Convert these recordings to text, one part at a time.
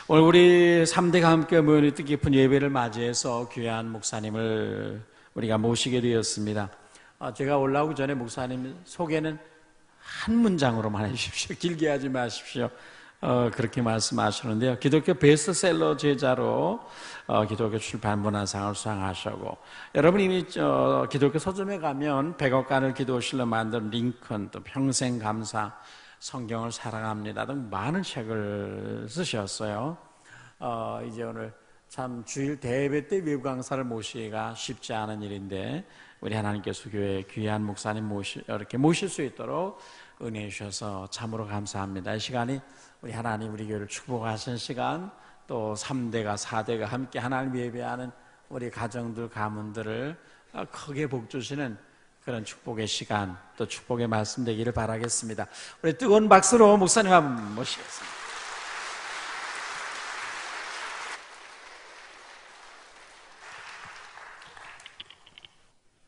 오늘 우리 3대가 함께 모여 뜻깊은 예배를 맞이해서 귀한 목사님을 우리가 모시게 되었습니다. 제가 올라오기 전에 목사님 소개는 한 문장으로만 해주십시오. 길게 하지 마십시오. 그렇게 말씀하시는데요. 기독교 베스트셀러 제자로 기독교 출판 문화상을 수상하셨고, 여러분 이미 기독교 서점에 가면 100억간을 기도실로 만든 링컨, 또 평생 감사, 성경을 사랑합니다 등 많은 책을 쓰셨어요. 이제 오늘 참 주일 대예배 때 외부 강사를 모시기가 쉽지 않은 일인데, 우리 하나님께서 교회에 귀한 목사님 이렇게 모실 수 있도록 은혜해 주셔서 참으로 감사합니다. 이 시간이 우리 하나님 우리 교회를 축복하신 시간, 또 3대가 4대가 함께 하나님 예배하는 우리 가정들 가문들을 크게 복 주시는 그런 축복의 시간, 또 축복의 말씀 되기를 바라겠습니다. 우리 뜨거운 박수로 목사님 한번 모시겠습니다.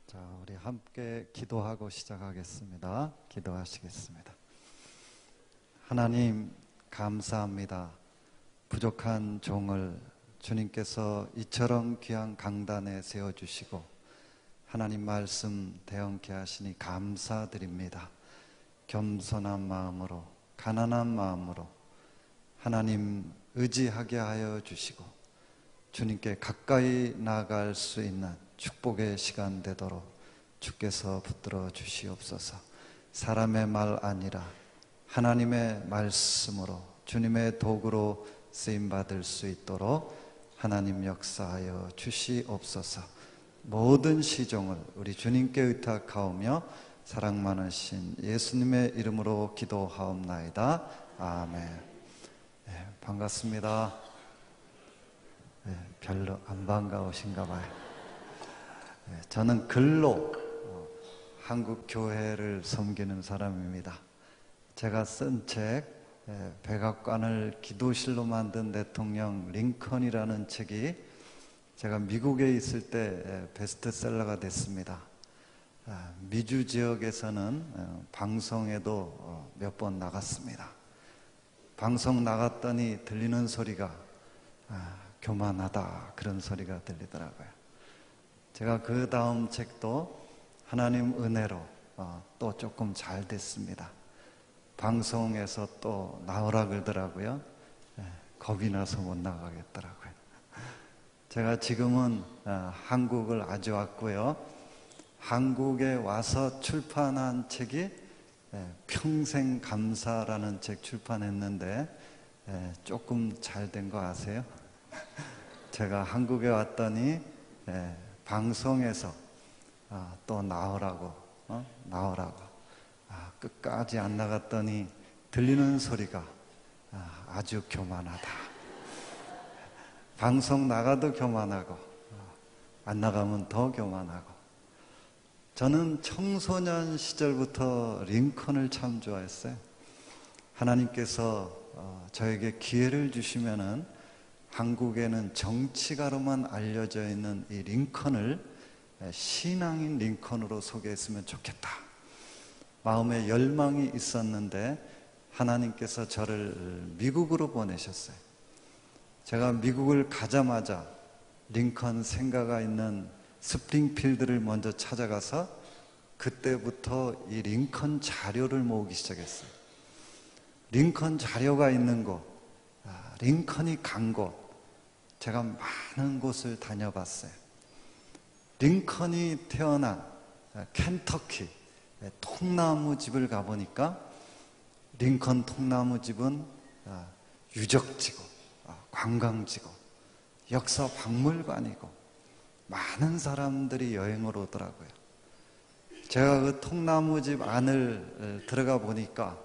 자, 우리 함께 기도하고 시작하겠습니다. 기도하시겠습니다. 하나님 감사합니다. 부족한 종을 주님께서 이처럼 귀한 강단에 세워주시고 하나님 말씀 대언케 하시니 감사드립니다. 겸손한 마음으로, 가난한 마음으로 하나님 의지하게 하여 주시고 주님께 가까이 나아갈 수 있는 축복의 시간 되도록 주께서 붙들어 주시옵소서. 사람의 말 아니라 하나님의 말씀으로 주님의 도구로 쓰임받을 수 있도록 하나님 역사하여 주시옵소서. 모든 시종을 우리 주님께 의탁하오며 사랑 많으신 예수님의 이름으로 기도하옵나이다. 아멘. 네, 반갑습니다. 네, 별로 안 반가우신가 봐요. 네, 저는 글로 한국 교회를 섬기는 사람입니다. 제가 쓴 책 백악관을 기도실로 만든 대통령 링컨이라는 책이 제가 미국에 있을 때 베스트셀러가 됐습니다. 미주 지역에서는 방송에도 몇 번 나갔습니다. 방송 나갔더니 들리는 소리가 교만하다, 그런 소리가 들리더라고요. 제가 그 다음 책도 하나님 은혜로 또 조금 잘 됐습니다. 방송에서 또 나오라 그러더라고요. 겁이 나서 못 나가겠더라고요. 제가 지금은 한국을 아주 왔고요. 한국에 와서 출판한 책이 평생 감사라는 책 출판했는데 조금 잘 된 거 아세요? 제가 한국에 왔더니 방송에서 또 나오라고 끝까지 안 나갔더니 들리는 소리가 아주 교만하다. 방송 나가도 교만하고 안 나가면 더 교만하고. 저는 청소년 시절부터 링컨을 참 좋아했어요. 하나님께서 저에게 기회를 주시면은 한국에는 정치가로만 알려져 있는 이 링컨을 신앙인 링컨으로 소개했으면 좋겠다. 마음에 열망이 있었는데 하나님께서 저를 미국으로 보내셨어요. 제가 미국을 가자마자 링컨 생가가 있는 스프링필드를 먼저 찾아가서 그때부터 이 링컨 자료를 모으기 시작했어요. 링컨 자료가 있는 곳, 링컨이 간 곳, 제가 많은 곳을 다녀봤어요. 링컨이 태어난 켄터키 통나무집을 가보니까 링컨 통나무집은 유적지고 관광지고 역사 박물관이고 많은 사람들이 여행을 오더라고요. 제가 그 통나무집 안을 들어가 보니까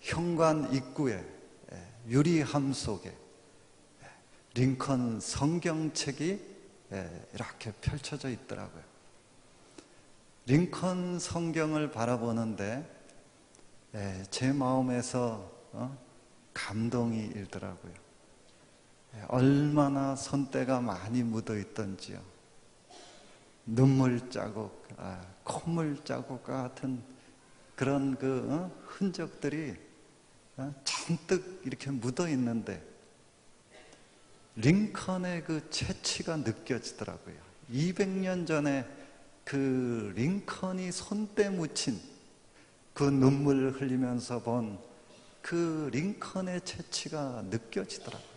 현관 입구에 유리함 속에 링컨 성경책이 이렇게 펼쳐져 있더라고요. 링컨 성경을 바라보는데 제 마음에서 감동이 일더라고요. 얼마나 손때가 많이 묻어 있던지요. 눈물 자국, 콧물 자국 같은 그런 흔적들이 잔뜩 이렇게 묻어 있는데 링컨의 그 채취가 느껴지더라고요. 200년 전에 그 링컨이 손때 묻힌 그 눈물을 흘리면서 본 그 링컨의 채취가 느껴지더라고요.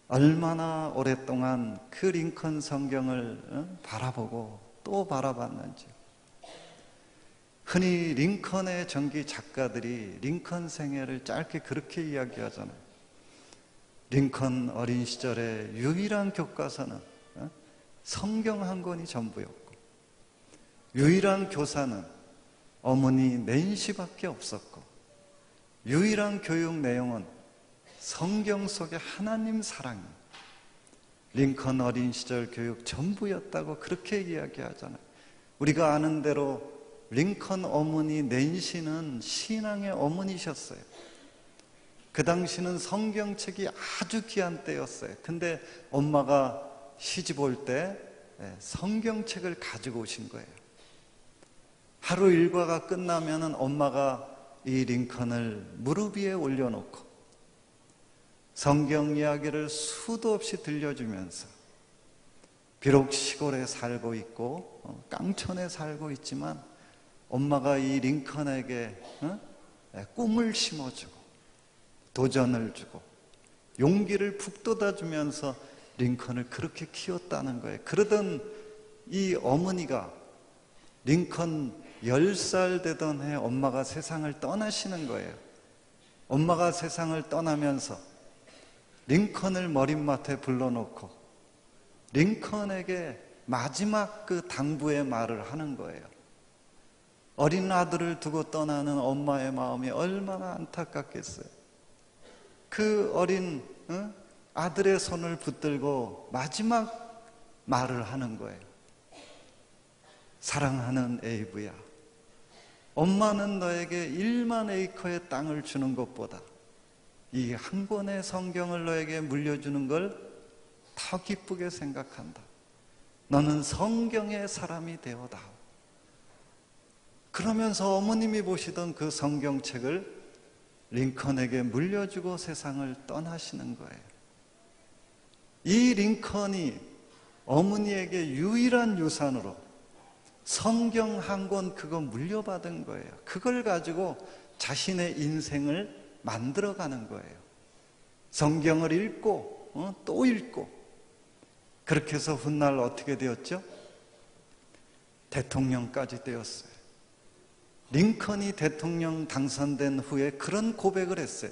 얼마나 오랫동안 그 링컨 성경을 바라보고 또 바라봤는지. 흔히 링컨의 전기 작가들이 링컨 생애를 짧게 그렇게 이야기하잖아요. 링컨 어린 시절의 유일한 교과서는 성경 한 권이 전부였고, 유일한 교사는 어머니 낸시밖에 없었고, 유일한 교육 내용은 성경 속의 하나님 사랑, 링컨 어린 시절 교육 전부였다고 그렇게 이야기하잖아요. 우리가 아는 대로 링컨 어머니 낸시는 신앙의 어머니셨어요. 그 당시는 성경책이 아주 귀한 때였어요. 근데 엄마가 시집 올 때 성경책을 가지고 오신 거예요. 하루 일과가 끝나면은 엄마가 이 링컨을 무릎 위에 올려놓고 성경 이야기를 수도 없이 들려주면서, 비록 시골에 살고 있고 깡촌에 살고 있지만 엄마가 이 링컨에게 꿈을 심어주고 도전을 주고 용기를 북돋아주면서 링컨을 그렇게 키웠다는 거예요. 그러던 이 어머니가 링컨 10살 되던 해 엄마가 세상을 떠나시는 거예요. 엄마가 세상을 떠나면서 링컨을 머릿맡에 불러놓고 링컨에게 마지막 그 당부의 말을 하는 거예요. 어린 아들을 두고 떠나는 엄마의 마음이 얼마나 안타깝겠어요. 그 어린 아들의 손을 붙들고 마지막 말을 하는 거예요. 사랑하는 에이브야, 엄마는 너에게 1만 에이커의 땅을 주는 것보다 이 한 권의 성경을 너에게 물려주는 걸 더 기쁘게 생각한다. 너는 성경의 사람이 되어다오. 그러면서 어머님이 보시던 그 성경책을 링컨에게 물려주고 세상을 떠나시는 거예요. 이 링컨이 어머니에게 유일한 유산으로 성경 한 권 그거 물려받은 거예요. 그걸 가지고 자신의 인생을 만들어가는 거예요. 성경을 읽고 또 읽고, 그렇게 해서 훗날 어떻게 되었죠? 대통령까지 되었어요. 링컨이 대통령 당선된 후에 그런 고백을 했어요.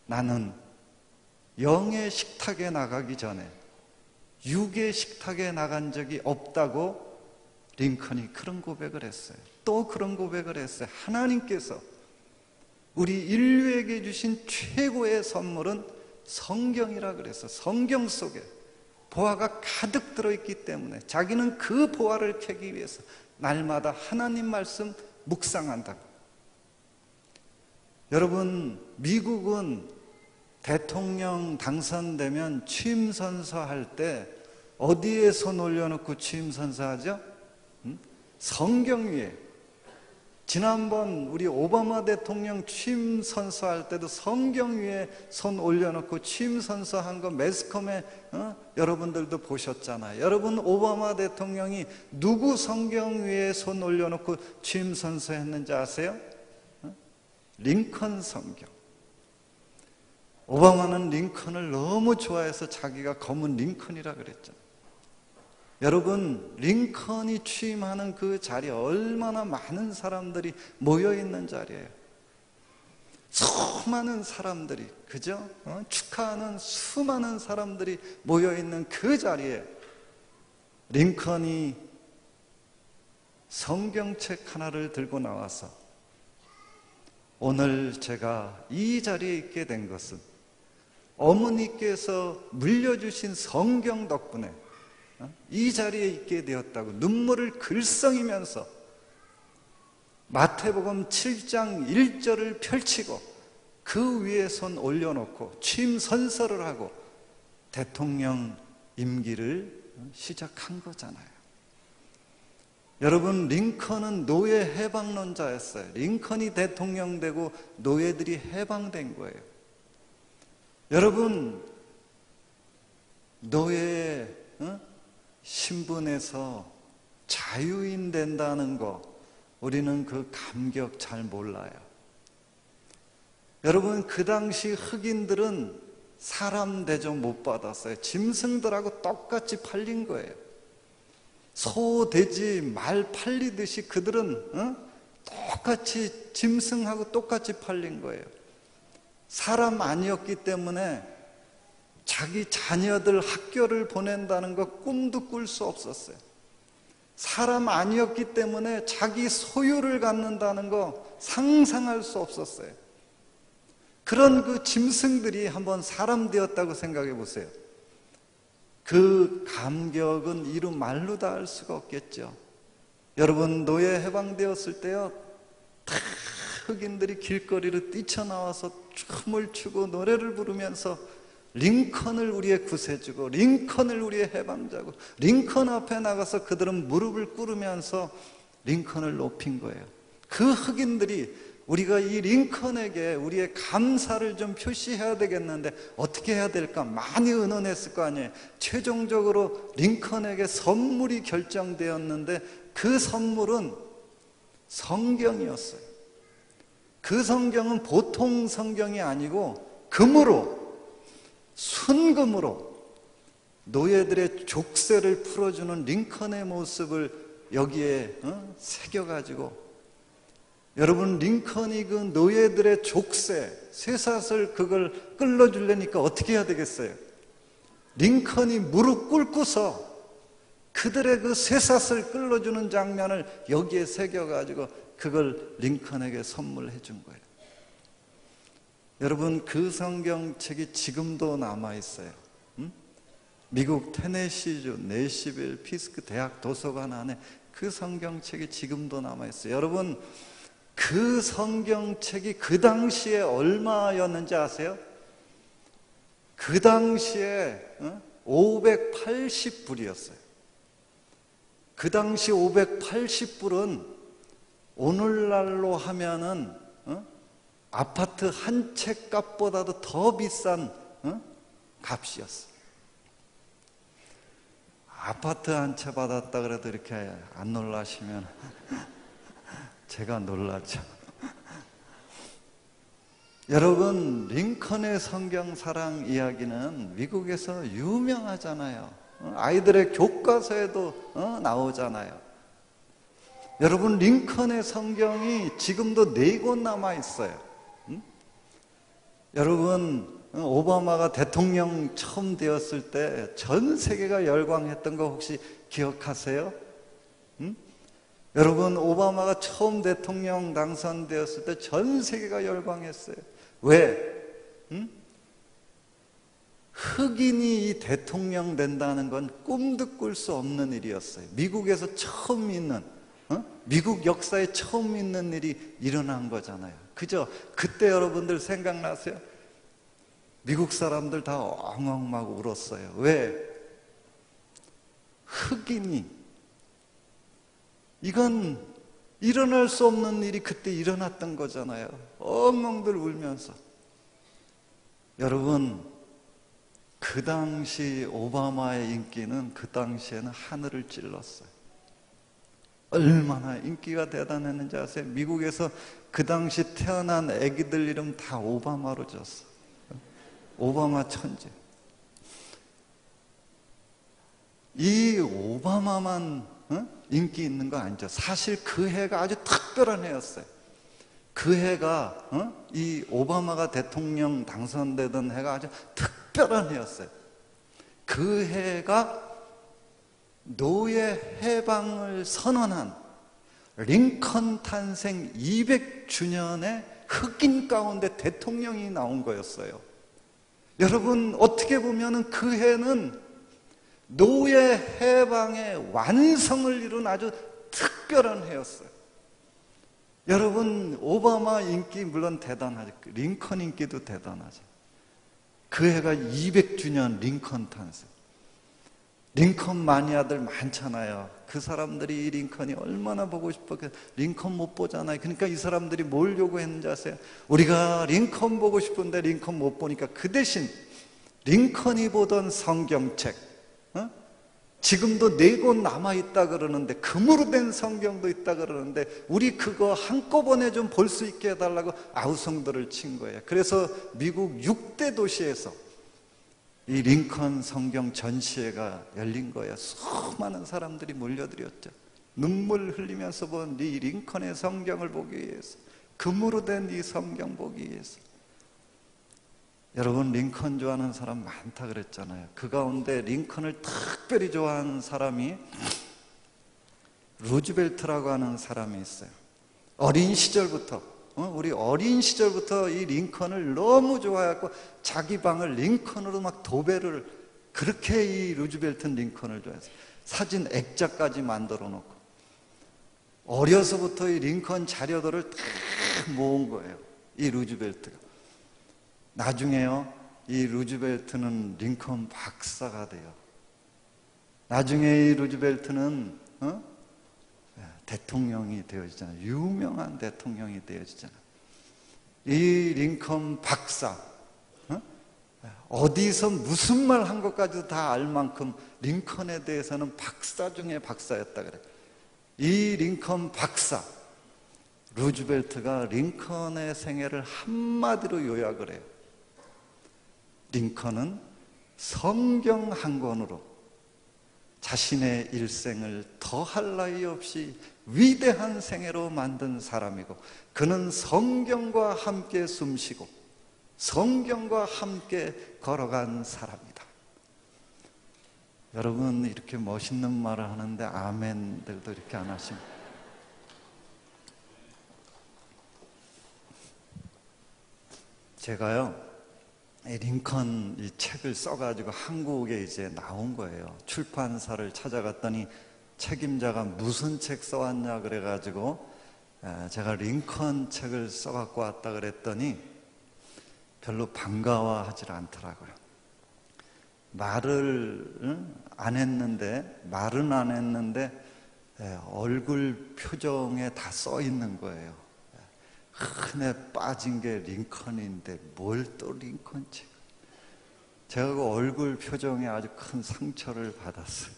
나는 영의 식탁에 나가기 전에 육의 식탁에 나간 적이 없다고 링컨이 그런 고백을 했어요. 또 그런 고백을 했어요. 하나님께서 우리 인류에게 주신 최고의 선물은 성경이라 그래서 성경 속에 보화가 가득 들어있기 때문에 자기는 그 보화를 캐기 위해서 날마다 하나님 말씀 묵상한다고. 여러분, 미국은 대통령 당선되면 취임 선서할 때 어디에 손 올려놓고 취임 선서하죠? 성경 위에. 지난번 우리 오바마 대통령 취임 선서할 때도 성경 위에 손 올려놓고 취임 선서한 거 매스컴에 여러분들도 보셨잖아요. 여러분, 오바마 대통령이 누구 성경 위에 손 올려놓고 취임 선서했는지 아세요? 링컨 성경. 오바마는 링컨을 너무 좋아해서 자기가 검은 링컨이라 그랬잖아요. 여러분, 링컨이 취임하는 그 자리에 얼마나 많은 사람들이 모여있는 자리예요. 수많은 사람들이, 그죠? 축하하는 수많은 사람들이 모여있는 그 자리에 링컨이 성경책 하나를 들고 나와서, 오늘 제가 이 자리에 있게 된 것은 어머니께서 물려주신 성경 덕분에 이 자리에 있게 되었다고 눈물을 글썽이면서 마태복음 7장 1절을 펼치고 그 위에 손 올려놓고 취임 선서를 하고 대통령 임기를 시작한 거잖아요. 여러분, 링컨은 노예 해방론자였어요. 링컨이 대통령 되고 노예들이 해방된 거예요. 여러분, 노예 신분에서 자유인 된다는 거, 우리는 그 감격 잘 몰라요. 여러분, 그 당시 흑인들은 사람 대접 못 받았어요. 짐승들하고 똑같이 팔린 거예요. 소, 돼지, 말 팔리듯이 그들은 똑같이 짐승하고 똑같이 팔린 거예요. 사람 아니었기 때문에 자기 자녀들 학교를 보낸다는 거 꿈도 꿀 수 없었어요. 사람 아니었기 때문에 자기 소유를 갖는다는 거 상상할 수 없었어요. 그런 그 짐승들이 한번 사람 되었다고 생각해 보세요. 그 감격은 이루 말로 다 할 수가 없겠죠. 여러분, 노예 해방되었을 때요, 다 흑인들이 길거리로 뛰쳐나와서 춤을 추고 노래를 부르면서 링컨을 우리의 구세주고 링컨을 우리의 해방자고, 링컨 앞에 나가서 그들은 무릎을 꿇으면서 링컨을 높인 거예요. 그 흑인들이 우리가 이 링컨에게 우리의 감사를 좀 표시해야 되겠는데 어떻게 해야 될까? 많이 의논했을 거 아니에요. 최종적으로 링컨에게 선물이 결정되었는데 그 선물은 성경이었어요. 그 성경은 보통 성경이 아니고 금으로, 순금으로 노예들의 족쇄를 풀어주는 링컨의 모습을 여기에 새겨가지고, 여러분, 링컨이 그 노예들의 족쇄, 쇠사슬 그걸 끌어주려니까 어떻게 해야 되겠어요? 링컨이 무릎 꿇고서 그들의 그 쇠사슬 끌어주는 장면을 여기에 새겨가지고 그걸 링컨에게 선물해 준 거예요. 여러분, 그 성경책이 지금도 남아있어요. 미국 테네시주 내시빌 피스크 대학 도서관 안에 그 성경책이 지금도 남아있어요. 여러분, 그 성경책이 그 당시에 얼마였는지 아세요? 그 당시에 580불이었어요. 그 당시 580불은 오늘날로 하면은 아파트 한 채 값보다도 더 비싼 값이었어요. 아파트 한 채 받았다 그래도 이렇게 안 놀라시면 제가 놀랐죠. 여러분, 링컨의 성경사랑 이야기는 미국에서 유명하잖아요. 아이들의 교과서에도 나오잖아요. 여러분, 링컨의 성경이 지금도 4권 남아있어요. 여러분, 오바마가 대통령 처음 되었을 때 전 세계가 열광했던 거 혹시 기억하세요? 여러분, 오바마가 처음 대통령 당선되었을 때 전 세계가 열광했어요. 왜? 흑인이 이 대통령 된다는 건 꿈도 꿀 수 없는 일이었어요. 미국에서 처음 있는, 미국 역사에 처음 있는 일이 일어난 거잖아요. 그죠? 그때 여러분들 생각나세요? 미국 사람들 다 엉엉 막 울었어요. 왜? 흑인이, 이건 일어날 수 없는 일이 그때 일어났던 거잖아요. 엉엉들 울면서. 여러분, 그 당시 오바마의 인기는 그 당시에는 하늘을 찔렀어요. 얼마나 인기가 대단했는지 아세요? 미국에서 그 당시 태어난 애기들 이름 다 오바마로 졌어. 오바마 천재. 이 오바마만 인기 있는 거 아니죠. 사실 그 해가 아주 특별한 해였어요. 그 해가 이 오바마가 대통령 당선되던 해가 아주 특별한 해였어요. 그 해가 노예 해방을 선언한 링컨 탄생 200주년에 흑인 가운데 대통령이 나온 거였어요. 여러분, 어떻게 보면 그 해는 노예 해방의 완성을 이룬 아주 특별한 해였어요. 여러분, 오바마 인기 물론 대단하죠. 링컨 인기도 대단하죠. 그 해가 200주년 링컨 탄생. 링컨 마니아들 많잖아요. 그 사람들이 이 링컨이 얼마나 보고 싶어. 링컨 못 보잖아요. 그러니까 이 사람들이 뭘 요구했는지 아세요? 우리가 링컨 보고 싶은데 링컨 못 보니까 그 대신 링컨이 보던 성경책, 지금도 4권 남아있다 그러는데, 금으로 된 성경도 있다 그러는데, 우리 그거 한꺼번에 좀 볼 수 있게 해달라고 아우성들을 친 거예요. 그래서 미국 6대 도시에서 이 링컨 성경 전시회가 열린 거예요. 수많은 사람들이 몰려들었죠. 눈물 흘리면서 본 이 링컨의 성경을 보기 위해서, 금으로 된 이 성경 보기 위해서. 여러분, 링컨 좋아하는 사람 많다 그랬잖아요. 그 가운데 링컨을 특별히 좋아하는 사람이 루즈벨트라고 하는 사람이 있어요. 어린 시절부터, 우리 어린 시절부터 이 링컨을 너무 좋아해갖고 자기 방을 링컨으로 막 도배를, 그렇게 이 루즈벨트는 링컨을 좋아했어요. 사진 액자까지 만들어 놓고 어려서부터 이 링컨 자료들을 다 모은 거예요, 이 루즈벨트가. 나중에요, 이 루즈벨트는 링컨 박사가 돼요. 나중에 이 루즈벨트는 대통령이 되어지잖아요. 유명한 대통령이 되어지잖아요. 이 링컨 박사, 어디서 무슨 말 한 것까지도 다 알 만큼 링컨에 대해서는 박사 중에 박사였다 그래요. 이 링컨 박사, 루즈벨트가 링컨의 생애를 한마디로 요약을 해요. 링컨은 성경 한 권으로 자신의 일생을 더할 나위 없이 위대한 생애로 만든 사람이고, 그는 성경과 함께 숨쉬고 성경과 함께 걸어간 사람이다. 여러분, 이렇게 멋있는 말을 하는데 아멘들도 이렇게 안 하십니까? 제가요, 링컨 이 책을 써가지고 한국에 이제 나온 거예요. 출판사를 찾아갔더니 책임자가 무슨 책 써왔냐 그래가지고 제가 링컨 책을 써갖고 왔다 그랬더니 별로 반가워하지 않더라고요. 말은 안 했는데 얼굴 표정에 다 써 있는 거예요. 흔해 빠진 게 링컨인데 뭘 또 링컨 책. 제가 그 얼굴 표정에 아주 큰 상처를 받았어요.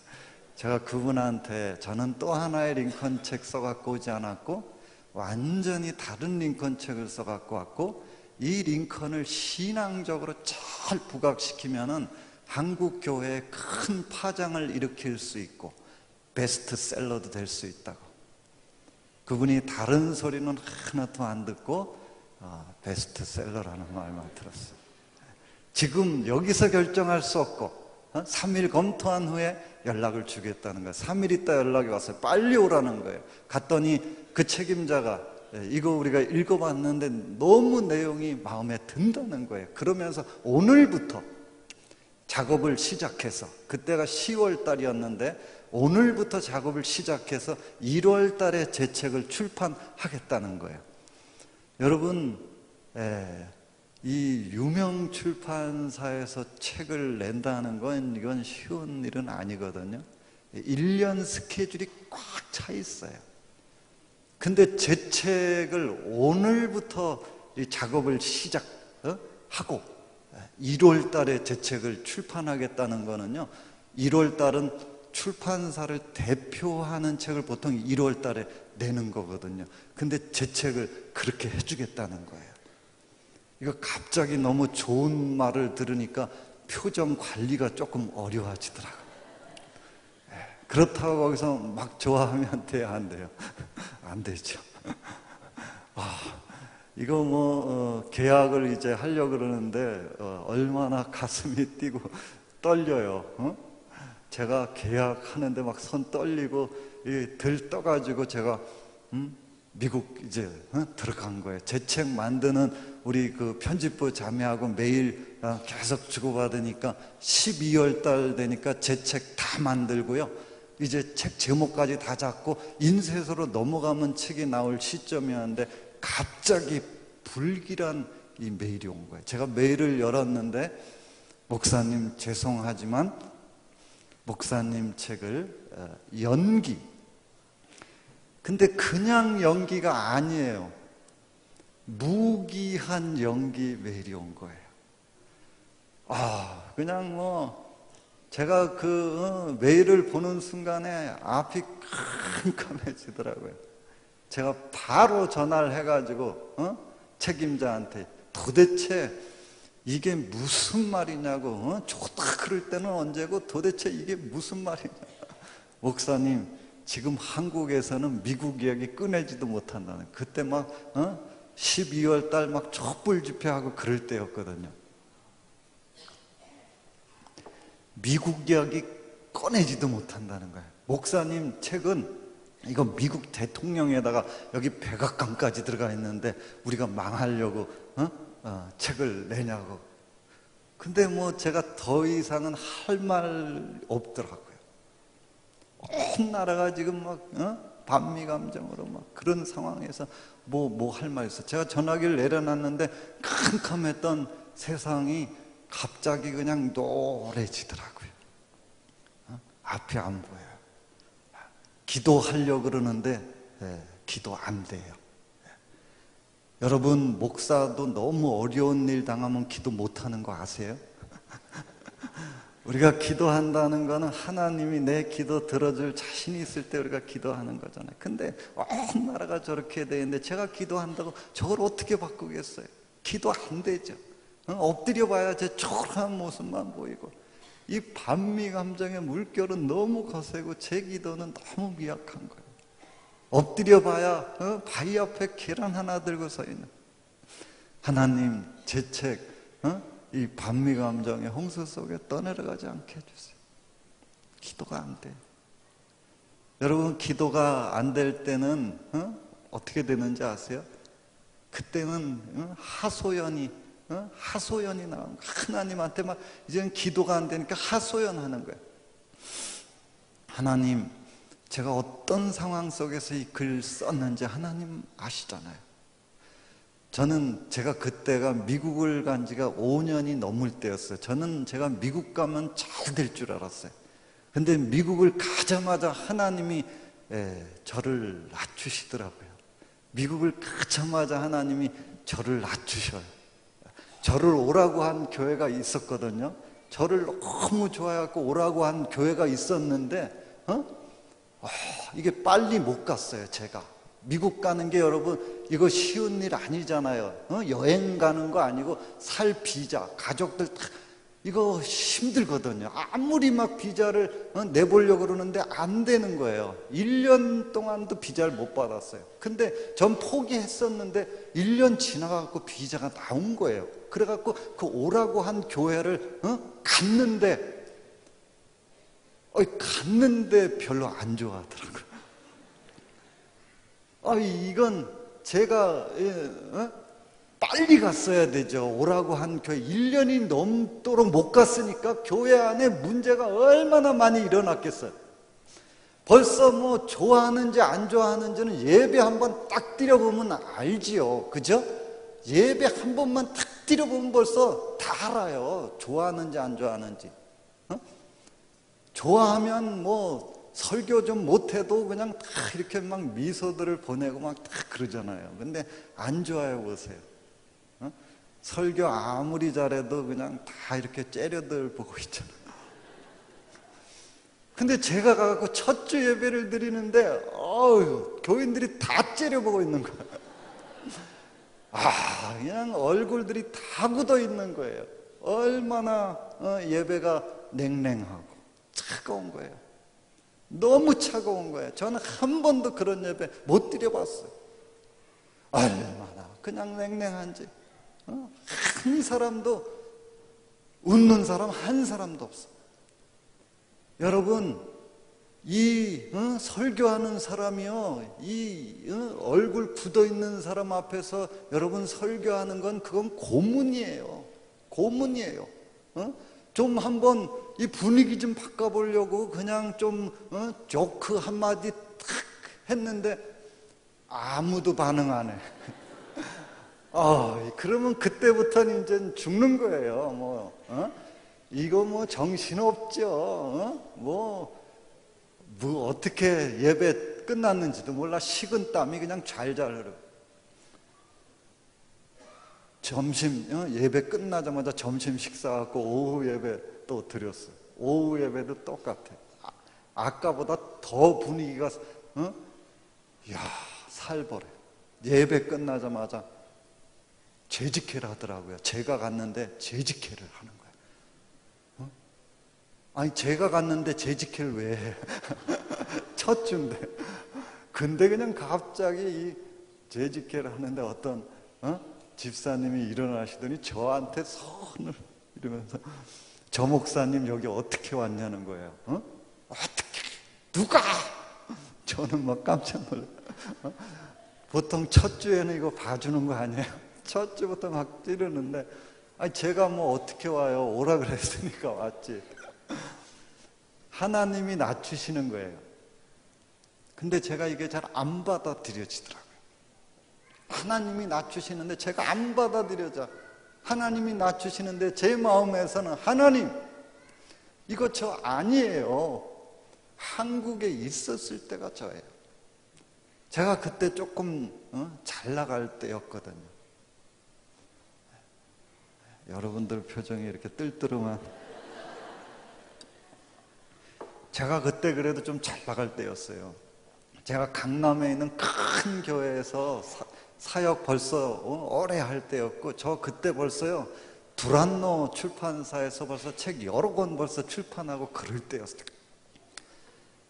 제가 그분한테 저는 또 하나의 링컨 책 써갖고 오지 않았고 완전히 다른 링컨 책을 써갖고 왔고, 이 링컨을 신앙적으로 잘 부각시키면은 한국 교회에 큰 파장을 일으킬 수 있고 베스트셀러도 될 수 있다고. 그분이 다른 소리는 하나도 안 듣고 베스트셀러라는 말만 들었어요. 지금 여기서 결정할 수 없고 3일 검토한 후에 연락을 주겠다는 거예요. 3일 있다 연락이 왔어요. 빨리 오라는 거예요. 갔더니 그 책임자가 이거 우리가 읽어봤는데 너무 내용이 마음에 든다는 거예요. 그러면서 오늘부터 작업을 시작해서, 그때가 10월 달이었는데 오늘부터 작업을 시작해서 1월 달에 제 책을 출판하겠다는 거예요. 여러분, 이 유명 출판사에서 책을 낸다는 건 이건 쉬운 일은 아니거든요. 1년 스케줄이 꽉 차 있어요. 근데 제 책을 오늘부터 이 작업을 시작하고 1월 달에 제 책을 출판하겠다는 거는요, 1월 달은 출판사를 대표하는 책을 보통 1월 달에 내는 거거든요. 근데 제 책을 그렇게 해주겠다는 거예요. 이거 갑자기 너무 좋은 말을 들으니까 표정 관리가 조금 어려워지더라고요. 그렇다고 거기서 막 좋아하면 돼요, 안 돼요? 안 되죠. 이거 계약을 이제 하려고 그러는데 얼마나 가슴이 뛰고 떨려요. 제가 계약하는데 막 손 떨리고 들떠가지고 제가 미국 이제 들어간 거예요. 제 책 만드는 우리 그 편집부 자매하고 매일 계속 주고받으니까 12월 달 되니까 제 책 다 만들고요. 이제 책 제목까지 다 잡고 인쇄소로 넘어가면 책이 나올 시점이었는데 갑자기 불길한 이 메일이 온 거예요. 제가 메일을 열었는데, 목사님 죄송하지만 목사님 책을 연기. 근데 그냥 연기가 아니에요. 무기한 연기 메일이 온 거예요. 그냥 제가 그 메일을 보는 순간에 앞이 캄캄해지더라고요. 제가 바로 전화를 해가지고 책임자한테 도대체 이게 무슨 말이냐고, 좋다 그럴 때는 언제고 도대체 이게 무슨 말이냐. 목사님, 지금 한국에서는 미국 이야기 꺼내지도 못한다는, 그때 막 12월 달 막 촛불 집회하고 그럴 때였거든요. 미국 이야기 꺼내지도 못한다는 거예요. 목사님 책은 이거 미국 대통령에다가 여기 백악관까지 들어가 있는데 우리가 망하려고 책을 내냐고. 근데 제가 더 이상은 할 말 없더라고요. 온 나라가 지금 막 반미 감정으로 막 그런 상황에서 뭐 할 말 있어. 제가 전화기를 내려놨는데 캄캄했던 세상이 갑자기 그냥 노래지더라고요. 앞이 안 보여요. 기도하려고 그러는데 기도 안 돼요. 여러분, 목사도 너무 어려운 일 당하면 기도 못하는 거 아세요? 우리가 기도한다는 거는 하나님이 내 기도 들어줄 자신이 있을 때 우리가 기도하는 거잖아요. 근데 온 나라가 저렇게 돼 있는데 제가 기도한다고 저걸 어떻게 바꾸겠어요? 기도 안 되죠. 엎드려 봐야 제 초라한 모습만 보이고, 이 반미 감정의 물결은 너무 거세고 제 기도는 너무 미약한 거예요. 엎드려 봐야 바위 앞에 계란 하나 들고 서 있는, 하나님 제 책 이 반미 감정의 홍수 속에 떠내려가지 않게 해주세요. 기도가 안 돼요. 여러분, 기도가 안 될 때는 어떻게 되는지 아세요? 그때는 하소연이 나오는 거예요. 하나님한테 막 이제는 기도가 안 되니까 하소연하는 거예요. 하나님, 제가 어떤 상황 속에서 이 글 썼는지 하나님 아시잖아요. 제가 그때가 미국을 간 지가 5년이 넘을 때였어요. 제가 미국 가면 잘 될 줄 알았어요. 근데 미국을 가자마자 하나님이 저를 낮추시더라고요. 미국을 가자마자 하나님이 저를 낮추셔요. 저를 오라고 한 교회가 있었거든요. 저를 너무 좋아해갖고 오라고 한 교회가 있었는데 이게 빨리 못 갔어요. 제가 미국 가는 게 여러분 이거 쉬운 일 아니잖아요. 여행 가는 거 아니고 살 비자, 가족들 이거 힘들거든요. 아무리 막 비자를 내보려고 그러는데 안 되는 거예요. 1년 동안도 비자를 못 받았어요. 근데 전 포기했었는데 1년 지나가고 비자가 나온 거예요. 그래갖고 그 오라고 한 교회를 갔는데 별로 안 좋아하더라고요. 이건 제가 빨리 갔어야 되죠. 오라고 한 교회 1년이 넘도록 못 갔으니까 교회 안에 문제가 얼마나 많이 일어났겠어요. 벌써 좋아하는지 안 좋아하는지는 예배 한번 딱 드려보면 알지요. 그죠? 예배 한 번만 딱 드려보면 벌써 다 알아요. 좋아하는지 안 좋아하는지. 좋아하면 설교 좀 못해도 그냥 다 이렇게 막 미소들을 보내고 막 다 그러잖아요. 근데 안 좋아요. 보세요. 설교 아무리 잘해도 그냥 다 이렇게 째려들 보고 있잖아요. 근데 제가 가서 첫 주 예배를 드리는데 교인들이 다 째려보고 있는 거예요. 그냥 얼굴들이 다 굳어 있는 거예요. 얼마나 예배가 냉랭하고 차가운 거예요. 너무 차가운 거예요. 저는 한 번도 그런 예배 못 드려봤어요. 얼마나 그냥 냉랭한지. 한 사람도, 웃는 사람 한 사람도 없어. 여러분, 이 설교하는 사람이요, 이 얼굴 굳어 있는 사람 앞에서 여러분 설교하는 건 그건 고문이에요. 고문이에요. 좀 한번 이 분위기 좀 바꿔보려고 그냥 좀 조크 한마디 탁 했는데 아무도 반응 안 해. 그러면 그때부터는 이제 죽는 거예요. 이거 뭐 정신없죠. 뭐 어떻게 예배 끝났는지도 몰라. 식은 땀이 그냥 잘잘 흐르고. 점심 예배 끝나자마자 점심 식사하고 오후 예배 또 드렸어요. 오후 예배도 똑같아. 아까보다 더 분위기가 살벌해. 예배 끝나자마자 재직회를 하더라고요. 제가 갔는데 재직회를 하는 거예요. 아니 제가 갔는데 재직회를 왜 해? 첫 주인데. 근데 그냥 갑자기 이 재직회를 하는데 어떤 집사님이 일어나시더니 저한테 손을 이러면서 저 목사님 여기 어떻게 왔냐는 거예요. 어떻게? 누가? 저는 막 깜짝 놀라요. 보통 첫 주에는 이거 봐주는 거 아니에요? 첫 주부터 막 찌르는데 아니 제가 뭐 어떻게 와요? 오라 그랬으니까 왔지. 하나님이 낮추시는 거예요. 근데 제가 이게 잘 안 받아들여지더라고요. 하나님이 낮추시는데 제가 안 받아들여져. 하나님이 낮추시는데 제 마음에서는 하나님 이거 저 아니에요. 한국에 있었을 때가 저예요. 제가 그때 조금 잘 나갈 때였거든요. 여러분들 표정이 이렇게 뜰뜨름한. 제가 그때 그래도 좀 잘 나갈 때였어요. 제가 강남에 있는 큰 교회에서 사역 벌써 오래 할 때였고, 저 그때 벌써요 두란노 출판사에서 벌써 책 여러 권 벌써 출판하고 그럴 때였어요.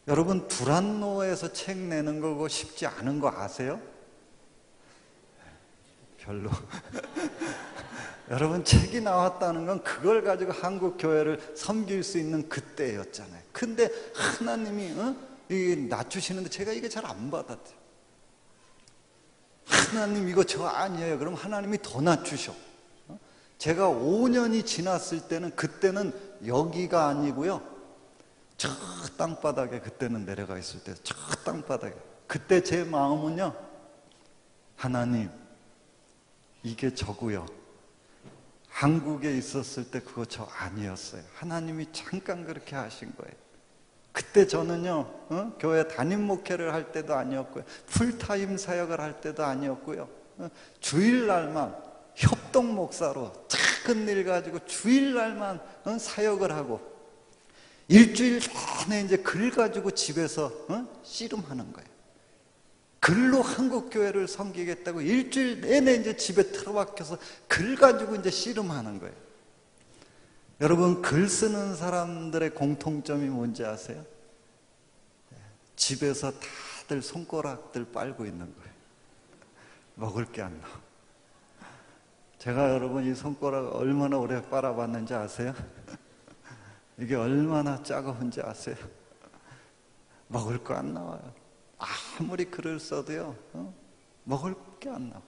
여러분 두란노에서 책 내는 거 쉽지 않은 거 아세요? 별로. 여러분 책이 나왔다는 건 그걸 가지고 한국 교회를 섬길 수 있는 그때였잖아요. 근데 하나님이 낮추시는데 제가 이게 잘 안 받았대요. 하나님 이거 저 아니에요. 그럼 하나님이 더 낮추셔. 제가 5년이 지났을 때는 그때는 여기가 아니고요, 저 땅바닥에 그때는 내려가 있을 때 저 땅바닥에 그때 제 마음은요, 하나님 이게 저고요, 한국에 있었을 때 그거 저 아니었어요. 하나님이 잠깐 그렇게 하신 거예요. 그때 저는요 교회 담임 목회를 할 때도 아니었고요, 풀타임 사역을 할 때도 아니었고요, 주일날만 협동 목사로 작은 일 가지고 주일날만 사역을 하고 일주일 내내 이제 글 가지고 집에서 씨름하는 거예요. 글로 한국 교회를 섬기겠다고 일주일 내내 이제 집에 틀어박혀서 글 가지고 이제 씨름하는 거예요. 여러분 글 쓰는 사람들의 공통점이 뭔지 아세요? 집에서 다들 손가락들 빨고 있는 거예요. 먹을 게 안 나와. 제가 여러분 이 손가락 얼마나 오래 빨아봤는지 아세요? 이게 얼마나 짜고운지 아세요? 먹을 거 안 나와요. 아무리 글을 써도요 먹을 게 안 나와.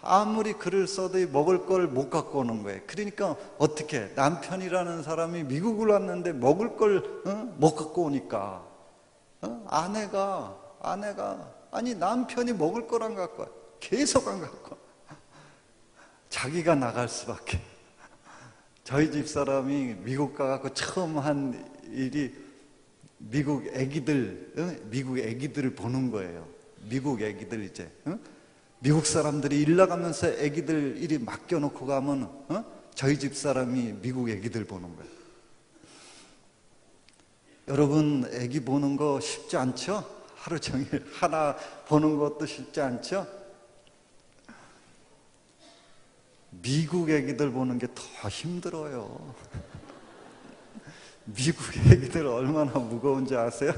아무리 글을 써도 먹을 걸 못 갖고 오는 거예요. 그러니까 어떻게, 남편이라는 사람이 미국을 왔는데 먹을 걸 못 갖고 오니까 아내가 아니 남편이 먹을 걸 안 갖고 와. 계속 안 갖고 와. 자기가 나갈 수밖에. 저희 집사람이 미국 가갖고 처음 한 일이 미국 애기들을 보는 거예요. 미국 애기들 이제 미국 사람들이 일 나가면서 애기들 이리 맡겨놓고 가면 저희 집사람이 미국 애기들 보는 거예요. 여러분 애기 보는 거 쉽지 않죠? 하루 종일 하나 보는 것도 쉽지 않죠? 미국 애기들 보는 게 더 힘들어요. 미국 애기들 얼마나 무거운지 아세요?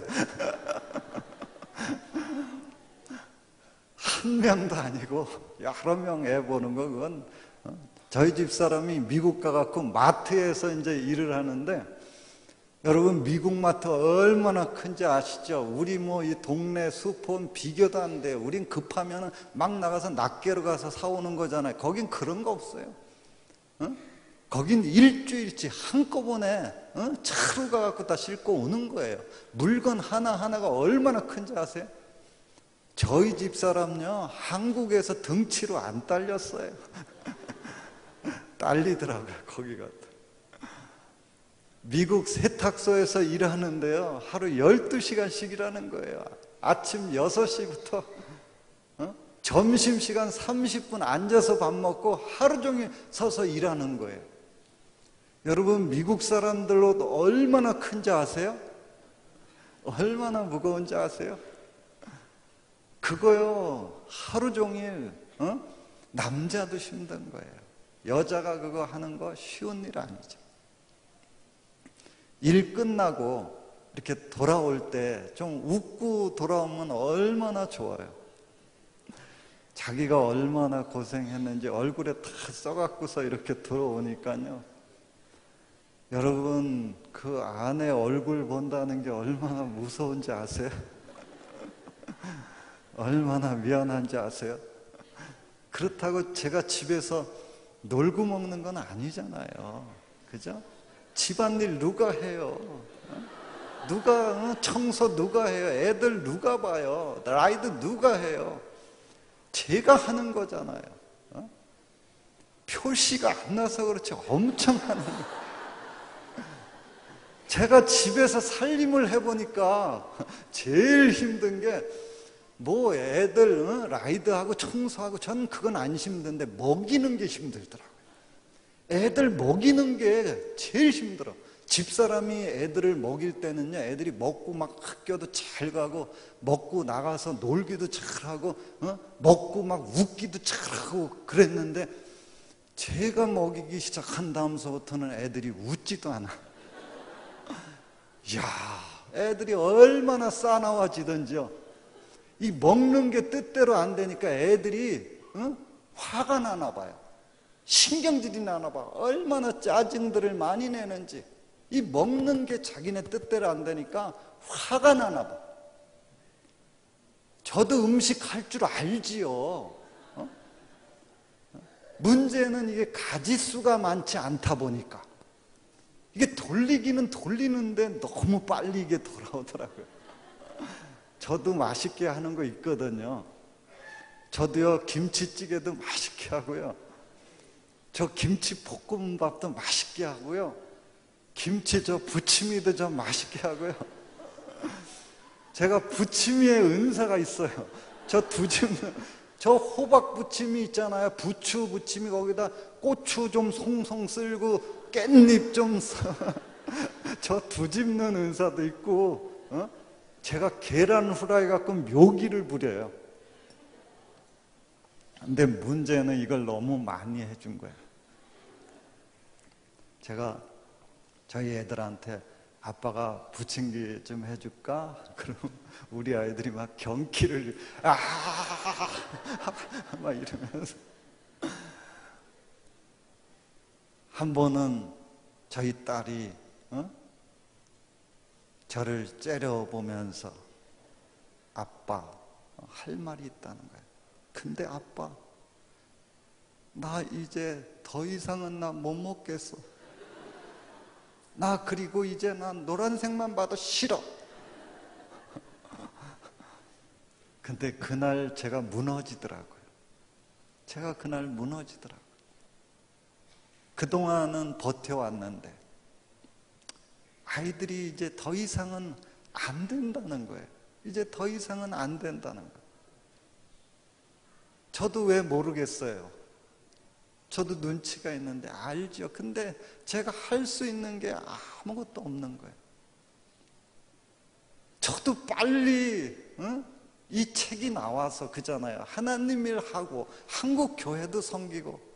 한 명도 아니고 여러 명 애 보는 거, 그건 저희 집사람이 미국 가갖고 마트에서 이제 일을 하는데, 여러분 미국 마트 얼마나 큰지 아시죠? 우리 뭐 이 동네 슈퍼는 비교도 안 돼요. 우린 급하면 막 나가서 낱개로 가서 사오는 거잖아요. 거긴 그런 거 없어요. 거긴 일주일치 한꺼번에 차로 가갖고 다 싣고 오는 거예요. 물건 하나하나가 얼마나 큰지 아세요? 저희 집사람요 한국에서 등치로 안 딸렸어요. 딸리더라고요. 거기가 미국 세탁소에서 일하는데요, 하루 12시간씩 일하는 거예요. 아침 6시부터 점심시간 30분 앉아서 밥 먹고 하루 종일 서서 일하는 거예요. 여러분, 미국 사람들로 얼마나 큰지 아세요? 얼마나 무거운지 아세요? 그거요, 하루 종일 남자도 힘든 거예요. 여자가 그거 하는 거 쉬운 일 아니죠. 일 끝나고 이렇게 돌아올 때 좀 웃고 돌아오면 얼마나 좋아요. 자기가 얼마나 고생했는지 얼굴에 다 써갖고서 이렇게 들어오니까요, 여러분, 그 아내 얼굴 본다는 게 얼마나 무서운지 아세요? 얼마나 미안한지 아세요? 그렇다고 제가 집에서 놀고 먹는 건 아니잖아요. 그죠? 집안일 누가 해요? 누가 청소 누가 해요? 애들 누가 봐요? 라이드 누가 해요? 제가 하는 거잖아요. 표시가 안 나서 그렇지 엄청 하는 거예요. 제가 집에서 살림을 해보니까 제일 힘든 게 뭐 애들 라이드하고 청소하고, 저는 그건 안 힘든데 먹이는 게 힘들더라고요. 애들 먹이는 게 제일 힘들어. 집사람이 애들을 먹일 때는요, 애들이 먹고 막 학교도 잘 가고, 먹고 나가서 놀기도 잘하고, 먹고 막 웃기도 잘하고 그랬는데, 제가 먹이기 시작한 다음서부터는 애들이 웃지도 않아. 이야, 애들이 얼마나 싸나워지던지요. 이 먹는 게 뜻대로 안 되니까 애들이 화가 나나 봐요. 신경질이 나나 봐. 얼마나 짜증들을 많이 내는지. 이 먹는 게 자기네 뜻대로 안 되니까 화가 나나 봐. 저도 음식 할 줄 알지요. 문제는 이게 가지수가 많지 않다 보니까 이게 돌리기는 돌리는데 너무 빨리 이게 돌아오더라고요. 저도 맛있게 하는 거 있거든요. 저도요, 김치찌개도 맛있게 하고요, 저 김치 볶음밥도 맛있게 하고요, 김치 저 부침이도 좀 맛있게 하고요. 제가 부침이의 은사가 있어요. 저 호박 부침이 있잖아요. 부추 부침이, 거기다 고추 좀 송송 쓸고 깻잎 좀 저 두집는 은사도 있고, 제가 계란 후라이 갖고 묘기를 부려요. 근데 문제는 이걸 너무 많이 해준 거예요. 제가 저희 애들한테 아빠가 부침개 좀 해줄까? 그럼 우리 아이들이 막 경기를 막 이러면서. 한 번은 저희 딸이 저를 째려보면서 아빠, 할 말이 있다는 거예요. 근데 아빠, 나 이제 더 이상은 나 못 먹겠어. 나 그리고 이제 난 노란색만 봐도 싫어. 근데 그날 제가 무너지더라고요. 제가 그날 무너지더라고요. 그동안은 버텨왔는데 아이들이 이제 더 이상은 안 된다는 거예요. 이제 더 이상은 안 된다는 거예요. 저도 왜 모르겠어요. 저도 눈치가 있는데 알죠. 근데 제가 할 수 있는 게 아무것도 없는 거예요. 저도 빨리 이 책이 나와서 그잖아요. 하나님 일 하고 한국 교회도 섬기고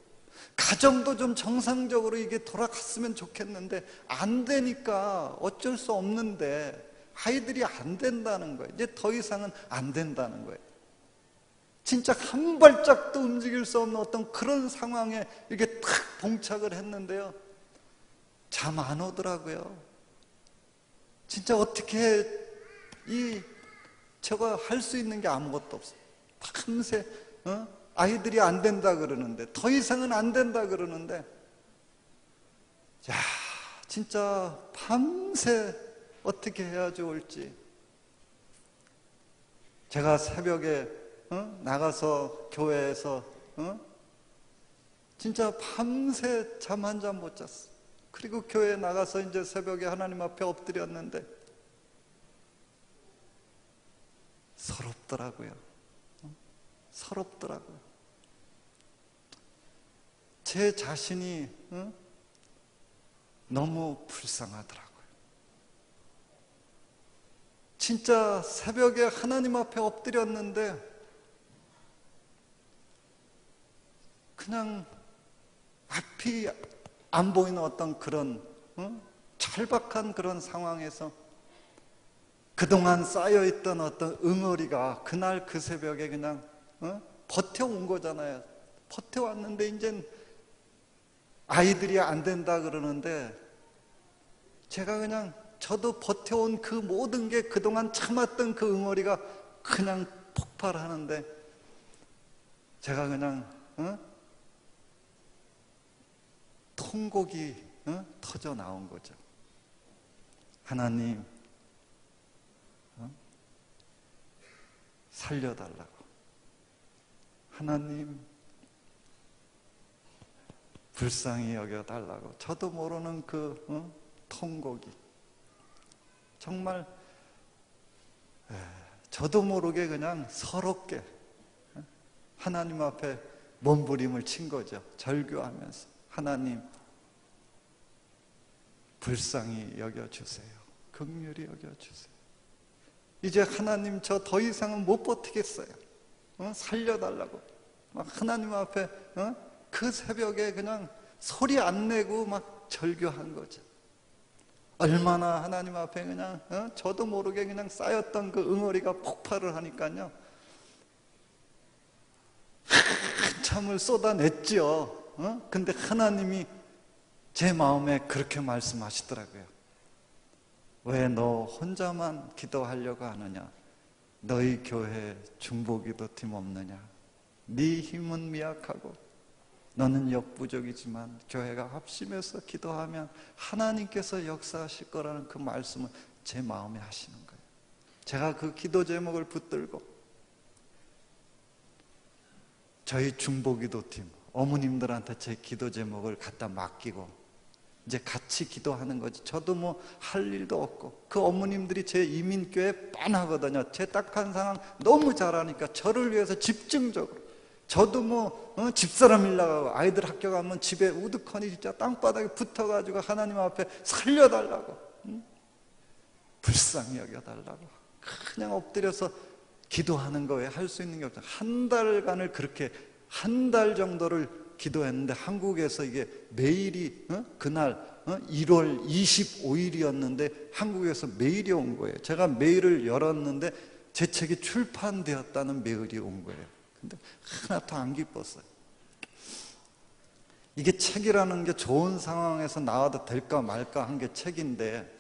가정도 좀 정상적으로 이게 돌아갔으면 좋겠는데 안 되니까 어쩔 수 없는데 아이들이 안 된다는 거예요. 이제 더 이상은 안 된다는 거예요. 진짜 한 발짝도 움직일 수 없는 어떤 그런 상황에 이렇게 탁 봉착을 했는데요, 잠 안 오더라고요. 진짜 어떻게 저거 할 수 있는 게 아무것도 없어요. 밤새 아이들이 안 된다 그러는데, 더 이상은 안 된다 그러는데, 야, 진짜 밤새 어떻게 해야 좋을지. 제가 새벽에 나가서 교회에서 진짜 밤새 잠 한 잠 못 잤어. 그리고 교회에 나가서 이제 새벽에 하나님 앞에 엎드렸는데 서럽더라고요. 서럽더라고요. 제 자신이 너무 불쌍하더라고요. 진짜 새벽에 하나님 앞에 엎드렸는데 그냥 앞이 안 보이는 어떤 그런 절박한 그런 상황에서 그동안 쌓여있던 어떤 응어리가 그날 그 새벽에 그냥 버텨온 거잖아요. 버텨왔는데 이젠 아이들이 안 된다 그러는데 제가 그냥 저도 버텨온 그 모든 게 그동안 참았던 그 응어리가 그냥 폭발하는데 제가 그냥 통곡이 터져 나온 거죠. 하나님 살려달라고. 하나님 불쌍히 여겨달라고. 저도 모르는 그 통곡이 정말 저도 모르게 그냥 서럽게 하나님 앞에 몸부림을 친 거죠. 절규하면서 하나님 불쌍히 여겨주세요. 긍휼히 여겨주세요. 이제 하나님 저 더 이상은 못 버티겠어요. 살려달라고. 막 하나님 앞에 그 새벽에 그냥 소리 안 내고 막 절규한 거죠. 얼마나 하나님 앞에 그냥 저도 모르게 그냥 쌓였던 그 응어리가 폭발을 하니까요. 한참을 쏟아냈죠. 근데 하나님이 제 마음에 그렇게 말씀하시더라고요. 왜 너 혼자만 기도하려고 하느냐? 너희 교회 중보기도팀 없느냐? 네 힘은 미약하고 너는 역부족이지만 교회가 합심해서 기도하면 하나님께서 역사하실 거라는 그 말씀을 제 마음에 하시는 거예요. 제가 그 기도 제목을 붙들고 저희 중보기도팀 어머님들한테 제 기도 제목을 갖다 맡기고 이제 같이 기도하는 거지. 저도 뭐 할 일도 없고 그 어머님들이 제 이민교회 뻔하거든요. 제 딱한 상황 너무 잘하니까 저를 위해서 집중적으로 저도 뭐 집사람 일 나가고 아이들 학교 가면 집에 우두커니 진짜 땅바닥에 붙어가지고 하나님 앞에 살려달라고 불쌍히 여겨달라고 그냥 엎드려서 기도하는 거에 할 수 있는 게 없죠. 한 달간을 그렇게 한 달 정도를 기도했는데 한국에서 이게 메일이 그날 1월 25일이었는데 한국에서 메일이 온 거예요. 제가 메일을 열었는데 제 책이 출판되었다는 메일이 온 거예요. 근데 하나도 안 기뻤어요. 이게 책이라는 게 좋은 상황에서 나와도 될까 말까 한 게 책인데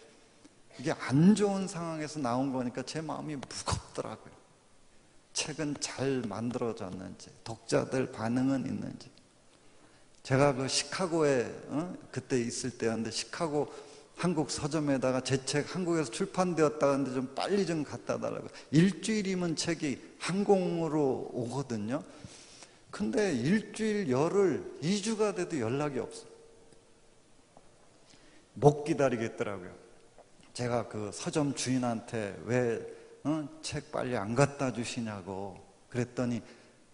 이게 안 좋은 상황에서 나온 거니까 제 마음이 무겁더라고요. 책은 잘 만들어졌는지 독자들 반응은 있는지. 제가 그 시카고에 그때 있을 때였는데 시카고 한국 서점에다가 제 책 한국에서 출판되었다는데 좀 빨리 좀 갖다 달라고. 일주일이면 책이 항공으로 오거든요. 근데 일주일 열흘 2주가 돼도 연락이 없어요. 못 기다리겠더라고요. 제가 그 서점 주인한테 왜 책 빨리 안 갖다 주시냐고 그랬더니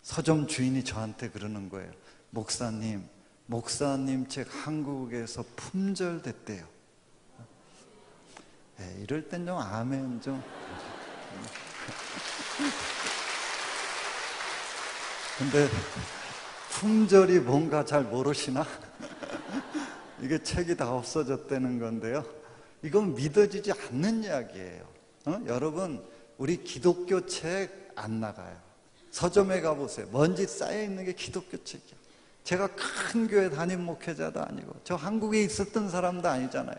서점 주인이 저한테 그러는 거예요. 목사님 책 한국에서 품절됐대요. 이럴 땐 좀 아멘 좀. 근데 품절이 뭔가 잘 모르시나? 이게 책이 다 없어졌다는 건데요. 이건 믿어지지 않는 이야기예요. 여러분, 우리 기독교 책 안 나가요. 서점에 가보세요. 먼지 쌓여있는 게 기독교 책이야. 제가 큰 교회 담임 목회자도 아니고 저 한국에 있었던 사람도 아니잖아요.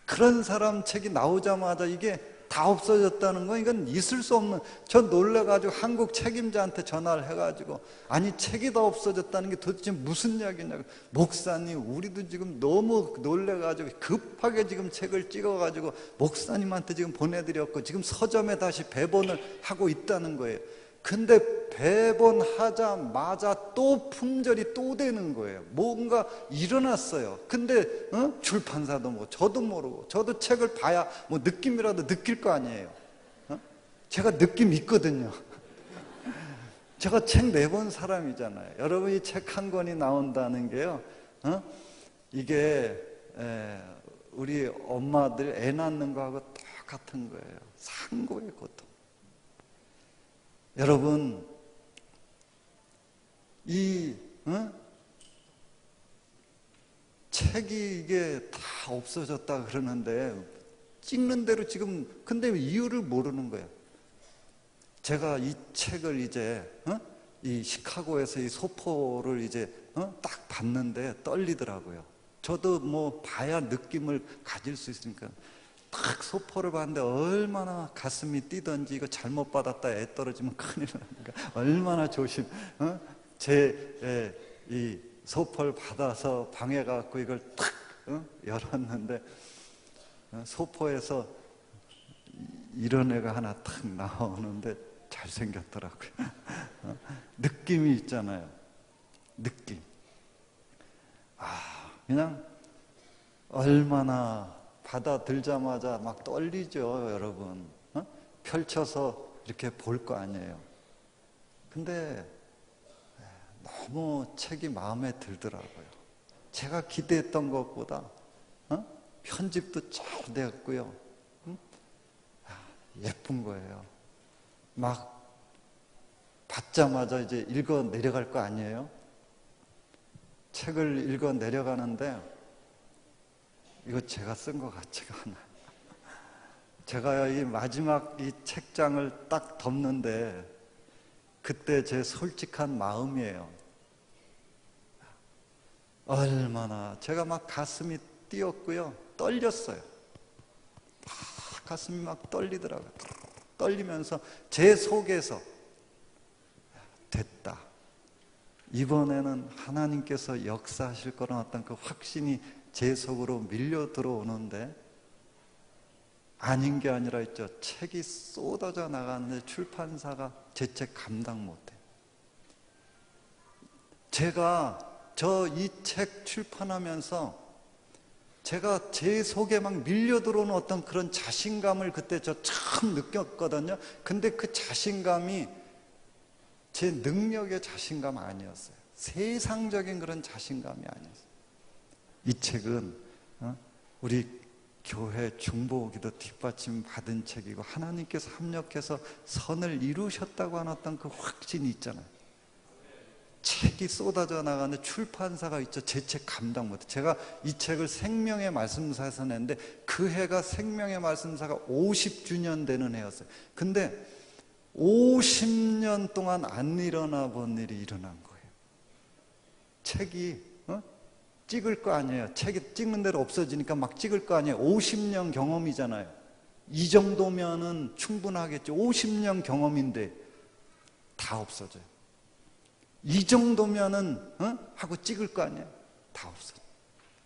그런 사람 책이 나오자마자 이게 다 없어졌다는 건 이건 있을 수 없는. 저 놀래가지고 한국 책임자한테 전화를 해가지고 아니 책이 다 없어졌다는 게 도대체 무슨 이야기냐고. 목사님 우리도 지금 너무 놀래가지고 급하게 지금 책을 찍어가지고 목사님한테 지금 보내드렸고 지금 서점에 다시 배본을 하고 있다는 거예요. 근데 배번하자마자 또 품절이 또 되는 거예요. 뭔가 일어났어요. 근데 출판사도 뭐 저도 모르고, 저도 책을 봐야 뭐 느낌이라도 느낄 거 아니에요. 제가 느낌 있거든요. 제가 책 내본 사람이잖아요. 여러분이 책 한 권이 나온다는 게요, 이게 우리 엄마들 애 낳는 거하고 똑같은 거예요. 상고의 고통. 여러분, 책이 이게 다 없어졌다 그러는데 찍는 대로 지금, 근데 이유를 모르는 거예요. 제가 이 책을 이제 이 시카고에서 이 소포를 이제 딱 봤는데 떨리더라고요. 저도 뭐 봐야 느낌을 가질 수 있으니까 딱 소포를 봤는데 얼마나 가슴이 뛰던지, 이거 잘못 받았다 애 떨어지면 큰일 나니까 얼마나 조심. 제 이 소포를 받아서 방에 가고 이걸 탁 열었는데 소포에서 이런 애가 하나 탁 나오는데 잘생겼더라고요. 느낌이 있잖아요. 느낌. 그냥 얼마나 받아들자마자 막 떨리죠, 여러분. 펼쳐서 이렇게 볼 거 아니에요. 근데 너무 책이 마음에 들더라고요. 제가 기대했던 것보다 편집도 잘 되었고요. 예쁜 거예요. 막 받자마자 이제 읽어 내려갈 거 아니에요? 책을 읽어 내려가는데 이거 제가 쓴 것 같지가 않아요. 제가 이 마지막 이 책장을 딱 덮는데 그때 제 솔직한 마음이에요. 얼마나 제가 막 가슴이 뛰었고요. 떨렸어요. 가슴이 막 떨리더라고요. 떨리면서 제 속에서 됐다. 이번에는 하나님께서 역사하실 거란 어떤 그 확신이 제 속으로 밀려 들어오는데, 아닌 게 아니라 있죠. 책이 쏟아져 나가는데 출판사가 제 책 감당 못해. 제가 저 이 책 출판하면서 제가 제 속에 막 밀려 들어오는 어떤 그런 자신감을 그때 저 처음 느꼈거든요. 근데 그 자신감이 제 능력의 자신감 아니었어요. 세상적인 그런 자신감이 아니었어요. 이 책은 우리 교회 중보기도 뒷받침 받은 책이고 하나님께서 합력해서 선을 이루셨다고 하는 어떤 그 확신이 있잖아요. 책이 쏟아져 나가는데 출판사가 있죠. 제 책 감당 못해. 제가 이 책을 생명의 말씀사에서 냈는데 그 해가 생명의 말씀사가 50주년 되는 해였어요. 근데 50년 동안 안 일어나 본 일이 일어난 거예요. 책이 찍을 거 아니에요. 책이 찍는 대로 없어지니까 막 찍을 거 아니에요. 50년 경험이잖아요. 이 정도면은 충분하겠죠. 50년 경험인데 다 없어져요. 이 정도면은 하고 찍을 거 아니에요. 다 없어져.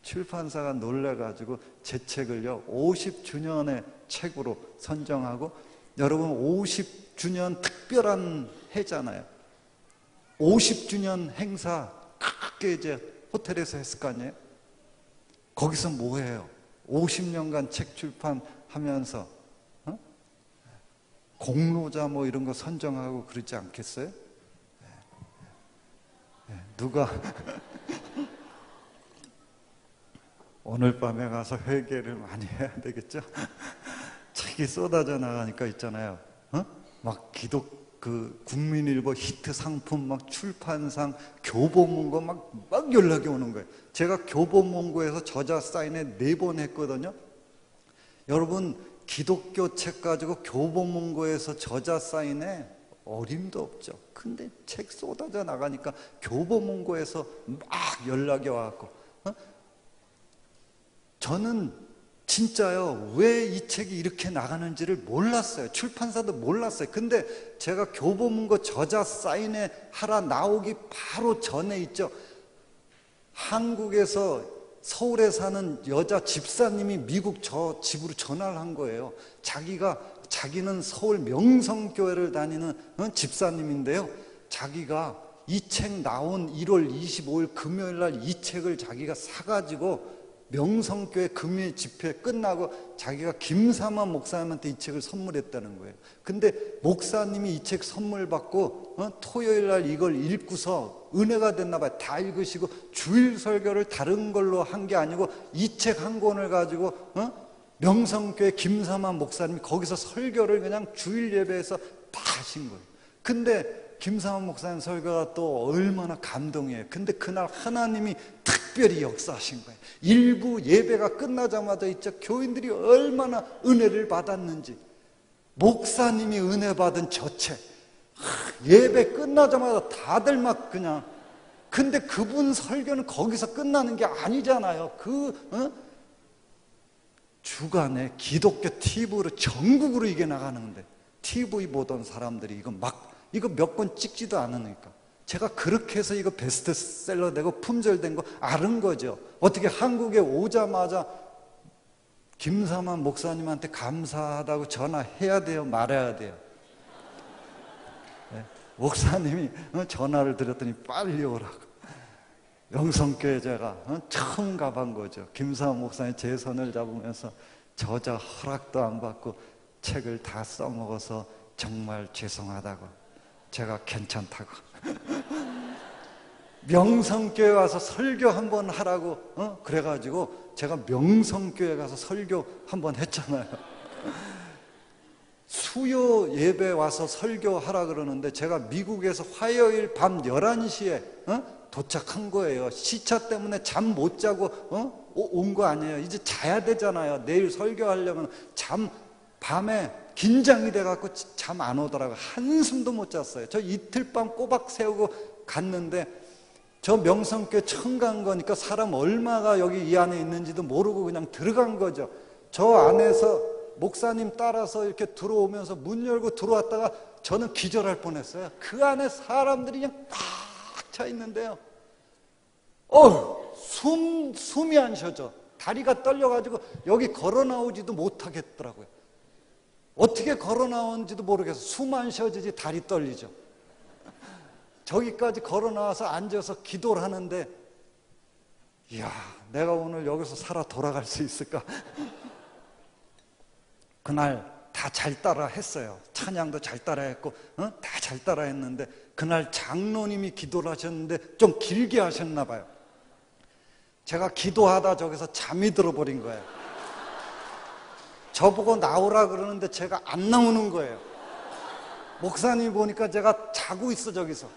출판사가 놀래가지고 제 책을요 50주년의 책으로 선정하고, 여러분 50주년 특별한 해잖아요. 50주년 행사 크게 이제 호텔에서 했을 거 아니에요? 거기서 뭐 해요? 50년간 책 출판하면서 공로자 뭐 이런 거 선정하고 그러지 않겠어요? 누가 오늘 밤에 가서 회개를 많이 해야 되겠죠? 책이 쏟아져 나가니까 있잖아요. 막 국민일보 히트 상품, 막 출판상, 교보문고 막 연락이 오는 거예요. 제가 교보문고에서 저자 사인회 4번 했거든요. 여러분, 기독교 책 가지고 교보문고에서 저자 사인회 어림도 없죠. 근데 책 쏟아져 나가니까 교보문고에서 막 연락이 와갖고, 저는 진짜요, 왜 이 책이 이렇게 나가는지를 몰랐어요. 출판사도 몰랐어요. 근데 제가 교보문고 저자 사인회 하러 나오기 바로 전에 있죠. 한국에서 서울에 사는 여자 집사님이 미국 저 집으로 전화를 한 거예요. 자기가 자기는 서울 명성교회를 다니는 집사님인데요. 자기가 이 책 나온 1월 25일 금요일 날 이 책을 자기가 사가지고 명성교회 금요일 집회 끝나고 자기가 김삼환 목사님한테 이 책을 선물했다는 거예요. 근데 목사님이 이 책 선물 받고 토요일 날 이걸 읽고서 은혜가 됐나 봐요. 다 읽으시고 주일 설교를 다른 걸로 한 게 아니고 이 책 한 권을 가지고 명성교회 김삼환 목사님이 거기서 설교를 그냥 주일 예배에서 다 하신 거예요. 근데 김삼환 목사님 설교가 또 얼마나 감동이에요. 근데 그날 하나님이 특별히 역사하신 거예요. 일부 예배가 끝나자마자 있죠. 교인들이 얼마나 은혜를 받았는지. 목사님이 은혜 받은 저 책. 예배 끝나자마자 다들 막 그냥. 근데 그분 설교는 거기서 끝나는 게 아니잖아요. 주간에 기독교 TV로 전국으로 이게 나가는데 TV 보던 사람들이 이거 몇 권 찍지도 않으니까 제가 그렇게 해서 이거 베스트셀러 되고 품절된 거 아는 거죠. 어떻게 한국에 오자마자 김삼환 목사님한테 감사하다고 전화해야 돼요? 말아야 돼요? 네. 목사님이 전화를 드렸더니 빨리 오라고. 명성교회 제가 처음 가본 거죠. 김삼환 목사님 제 손을 잡으면서 저자 허락도 안 받고 책을 다 써먹어서 정말 죄송하다고. 제가 괜찮다고. 명성교회 와서 설교 한번 하라고 그래가지고 제가 명성교회 가서 설교 한번 했잖아요. 수요 예배 와서 설교하라 그러는데 제가 미국에서 화요일 밤 11시에 도착한 거예요. 시차 때문에 잠 못 자고 온 거 아니에요. 이제 자야 되잖아요. 내일 설교하려면 밤에 긴장이 돼갖고 잠 안 오더라고요. 한숨도 못 잤어요. 저 이틀 밤 꼬박 세우고 갔는데 저 명성교회 처음 간 거니까 사람 얼마가 여기 이 안에 있는지도 모르고 그냥 들어간 거죠. 저 안에서 목사님 따라서 이렇게 들어오면서 문 열고 들어왔다가 저는 기절할 뻔했어요. 그 안에 사람들이 그냥 꽉 차 있는데요. 숨이 안 쉬어져. 다리가 떨려가지고 여기 걸어 나오지도 못하겠더라고요. 어떻게 걸어 나오는지도 모르겠어. 숨 안 쉬어지지 다리 떨리죠. 저기까지 걸어 나와서 앉아서 기도를 하는데 이야, 내가 오늘 여기서 살아 돌아갈 수 있을까? 그날 다 잘 따라 했어요. 찬양도 잘 따라 했고 다 잘 따라 했는데 그날 장로님이 기도를 하셨는데 좀 길게 하셨나 봐요. 제가 기도하다 저기서 잠이 들어버린 거예요. 저보고 나오라 그러는데 제가 안 나오는 거예요. 목사님 보니까 제가 자고 있어. 저기서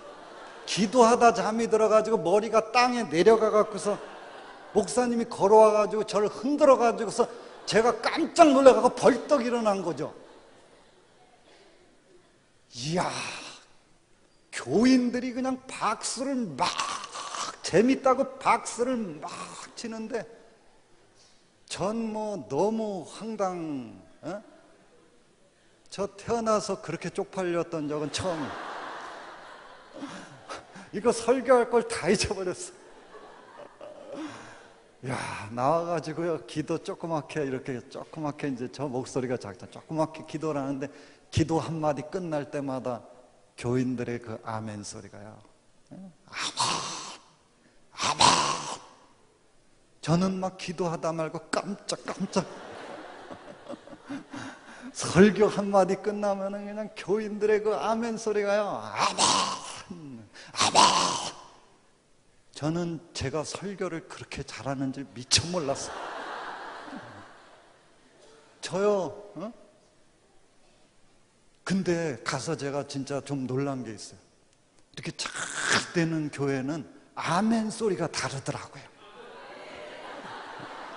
기도하다 잠이 들어가지고 머리가 땅에 내려가갖고서 목사님이 걸어와가지고 저를 흔들어가지고서 제가 깜짝 놀라가지고 벌떡 일어난 거죠. 이야, 교인들이 그냥 박수를 막 재밌다고 박수를 막 치는데 전 너무 저 태어나서 그렇게 쪽팔렸던 적은 처음이에요. 이거 설교할 걸 다 잊어버렸어. 야, 나와가지고요, 기도 조그맣게 이제 저 목소리가 작다. 조그맣게 기도를 하는데 기도 한마디 끝날 때마다 교인들의 그 아멘 소리가요. 아멘. 저는 막 기도하다 말고 깜짝 설교 한마디 끝나면은 그냥 교인들의 그 아멘 소리가요. 아멘. 저는 제가 설교를 그렇게 잘하는 줄 미처 몰랐어요. 저요. 근데 가서 제가 진짜 좀 놀란 게 있어요. 이렇게 잘 되는 교회는 아멘 소리가 다르더라고요.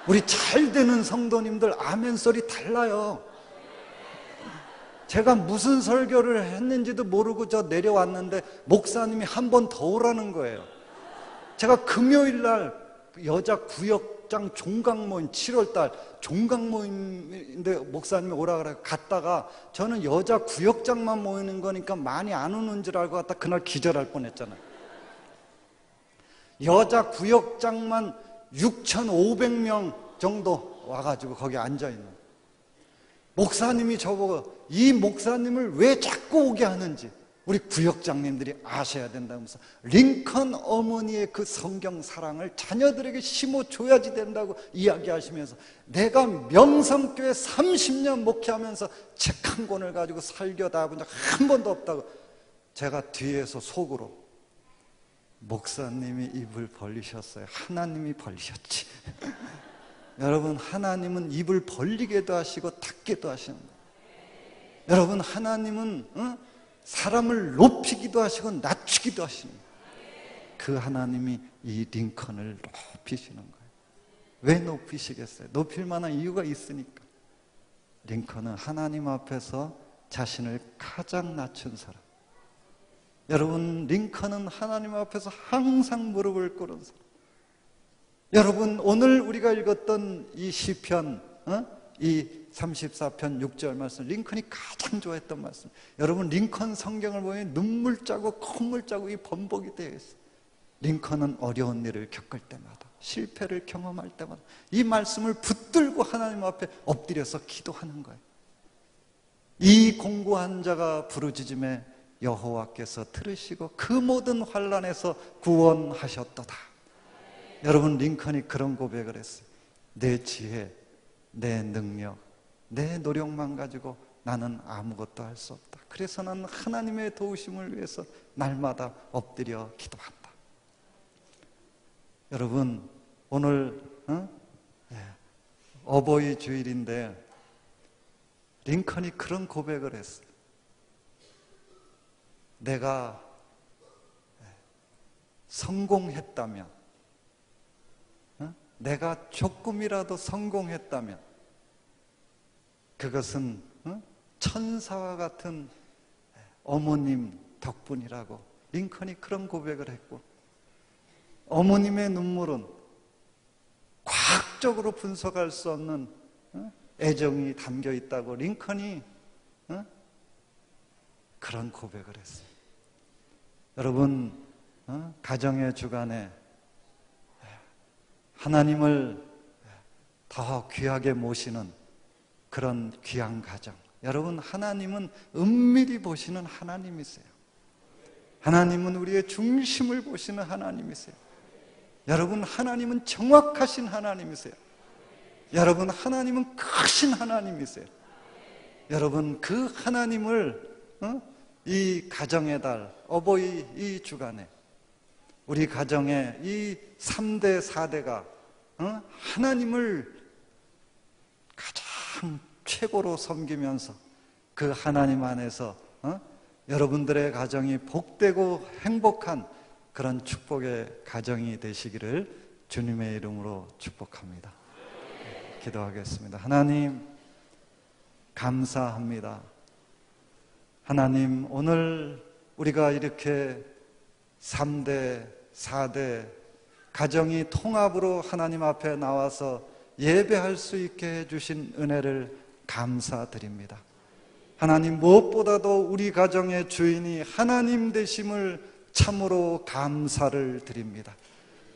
우리 잘 되는 성도님들 아멘 소리 달라요. 제가 무슨 설교를 했는지도 모르고 저 내려왔는데 목사님이 한 번 더 오라는 거예요. 제가 금요일 날 여자 구역장 종강 모임 7월달 종강 모임인데 목사님이 오라 그래 갔다가 저는 여자 구역장만 모이는 거니까 많이 안 오는 줄 알고 갔다 그날 기절할 뻔했잖아요. 여자 구역장만 6,500명 정도 와가지고 거기 앉아있는 목사님이 저보고 이 목사님을 왜 자꾸 오게 하는지 우리 구역장님들이 아셔야 된다면서 링컨 어머니의 그 성경 사랑을 자녀들에게 심어줘야지 된다고 이야기하시면서 내가 명성교회 30년 목회하면서 책 한 권을 가지고 설교다 본 적 한 번도 없다고 제가 뒤에서 속으로 목사님이 입을 벌리셨어요. 하나님이 벌리셨지. 여러분, 하나님은 입을 벌리게도 하시고 닫게도 하시는 거예요. 여러분, 하나님은 사람을 높이기도 하시고 낮추기도 하시는 거예요. 그 하나님이 이 링컨을 높이시는 거예요. 왜 높이시겠어요? 높일 만한 이유가 있으니까. 링컨은 하나님 앞에서 자신을 가장 낮춘 사람. 여러분, 링컨은 하나님 앞에서 항상 무릎을 꿇은 사람. 여러분, 오늘 우리가 읽었던 이 시편, 이 34편 6절 말씀, 링컨이 가장 좋아했던 말씀. 여러분, 링컨 성경을 보면 눈물 자국, 콧물 자국이 번복이 되어 있어요. 링컨은 어려운 일을 겪을 때마다, 실패를 경험할 때마다 이 말씀을 붙들고 하나님 앞에 엎드려서 기도하는 거예요. 이 공고한 자가 부르짖음에 여호와께서 들으시고 그 모든 환난에서 구원하셨도다. 여러분, 링컨이 그런 고백을 했어요. 내 지혜, 내 능력, 내 노력만 가지고 나는 아무것도 할 수 없다. 그래서 나는 하나님의 도우심을 위해서 날마다 엎드려 기도한다. 여러분, 오늘 어버이 주일인데 링컨이 그런 고백을 했어요. 내가 성공했다면, 내가 조금이라도 성공했다면 그것은 천사와 같은 어머님 덕분이라고 링컨이 그런 고백을 했고, 어머님의 눈물은 과학적으로 분석할 수 없는 애정이 담겨 있다고 링컨이 그런 고백을 했어요. 여러분, 가정의 주간에 하나님을 더 귀하게 모시는 그런 귀한 가정. 여러분, 하나님은 은밀히 보시는 하나님이세요. 하나님은 우리의 중심을 보시는 하나님이세요. 여러분, 하나님은 정확하신 하나님이세요. 여러분, 하나님은 크신 하나님이세요. 여러분, 그 하나님을 이 가정의 달, 어버이 이 주간에 우리 가정의 이 3대, 4대가 하나님을 가장 최고로 섬기면서 그 하나님 안에서 여러분들의 가정이 복되고 행복한 그런 축복의 가정이 되시기를 주님의 이름으로 축복합니다. 기도하겠습니다. 하나님, 감사합니다. 하나님, 오늘 우리가 이렇게 3대, 4대 가정이 통합으로 하나님 앞에 나와서 예배할 수 있게 해주신 은혜를 감사드립니다. 하나님, 무엇보다도 우리 가정의 주인이 하나님 되심을 참으로 감사를 드립니다.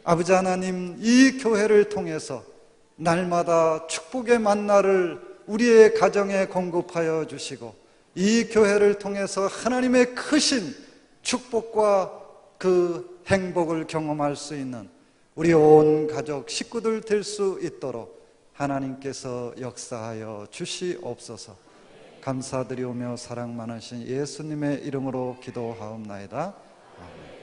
아버지 하나님, 이 교회를 통해서 날마다 축복의 만나를 우리의 가정에 공급하여 주시고, 이 교회를 통해서 하나님의 크신 축복과 그 행복을 경험할 수 있는 우리 온 가족 식구들 될 수 있도록 하나님께서 역사하여 주시옵소서. 감사드리오며 사랑 많으신 예수님의 이름으로 기도하옵나이다. 아멘.